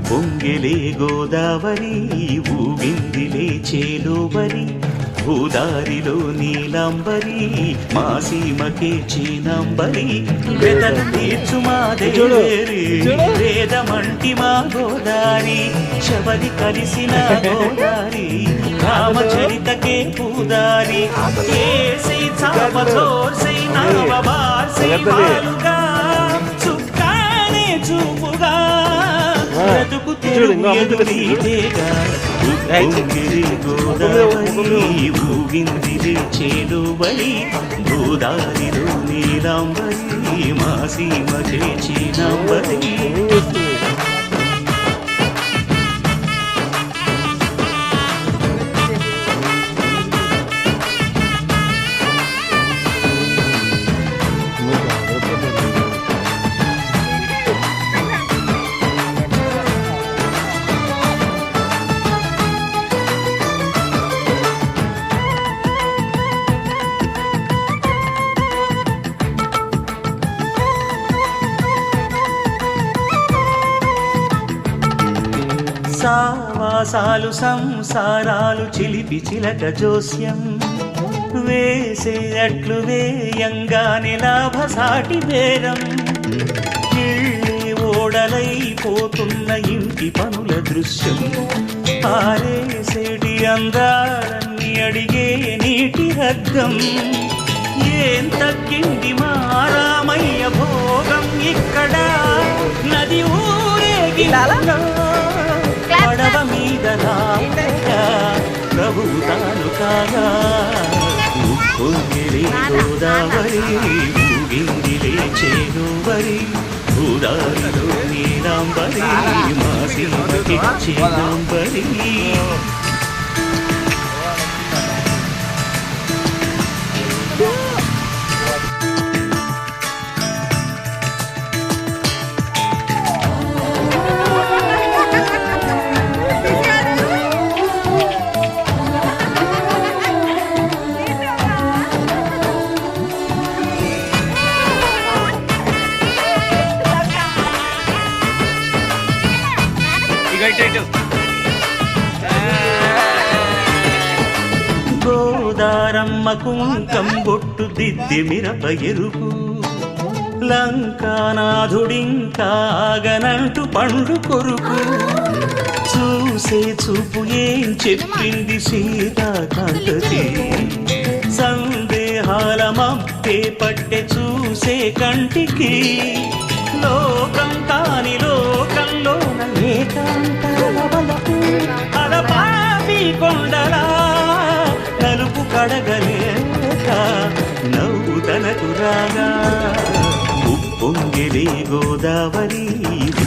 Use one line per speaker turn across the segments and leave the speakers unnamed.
పొంగిలే గోదావరి ఊగిందిలే చేలోబరి భూదారిలో నీలాంబరి మా సీమకే చీనాంబరి వెదలు తీర్చు మా దేవేరి వేదమంటి మా గోదారి శబరి కలిసిన గోదారి రామచరితకే పూదారి ఏసి చాపచోర్సై నవబార్సై మాలుగా చుక్కానే చూపుగా బ్రతుకు తెరువు ఎదురీతేగా పొంగిలే గోదావరి ఊగిందిలే చేలోబరి భూదారిలో నీలాంబరి మా సీమకే చీనాంబరి సావాసాలు సంసారాలు చిలిపి చిలక జోస్యం వేసే అట్లు వేయంగానే లాభసాటి బేరం ఇళ్ళే ఓడలైపోతున్న ఇంటి పనుల దృశ్యం ఆరేసేటి అందాలన్నీ అడిగే నీటి రగ్గం ఏం తగ్గింది మా రామయ్య భోగం ఇక్కడ నది ఊరేగి పడవ మీద ప్రభు తాను కాగా పొంగిలే గోదావరి ఊగిందిలే చేలోబరి భూదారిలో నీలాంబరి మా సీమకే చీనాంబరి గోదారమ్మ కుంకం బొట్టు దిద్ది మిరప ఎరుపు లంకానాథుడింకాగనంటూ పండు కొరుకు చూసే చూపు ఏం చెప్పింది సీతాకాంతతి సందేహాల మబ్బే పట్టె చూసే కంటికి లోకం కాని లోకంలోన అలపాపి కొండలా నలుపు కడగలేక నవ్వు తనకు రాగా పొంగిలే గోదావరి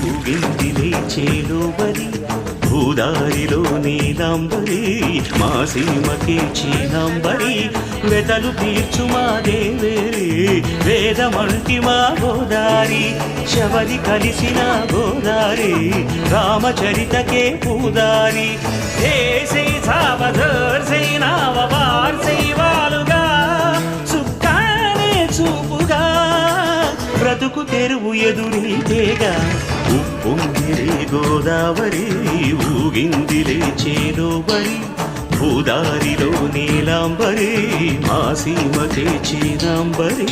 ఊగిందిలే చేలోబరి భూదారిలో నీలాంబరి మా సీమకే చీనాంబరి వెతలు తీర్చు మా దేవేరి వేదమంటి మా గోదారి శబరి కలిసిన గోదారి రామచరితకే పూదారి ఏసే సావధర్సై నావవార్సై వాలుగా సుక్కానే చూపుగా బ్రతుకు తెరువు ఎదురీతేగా పొంగిలే గోదావరి ఊగిందిలే చేలోబరి భూదారిలో నీలాంబరి మా సీమకే చీనాంబరి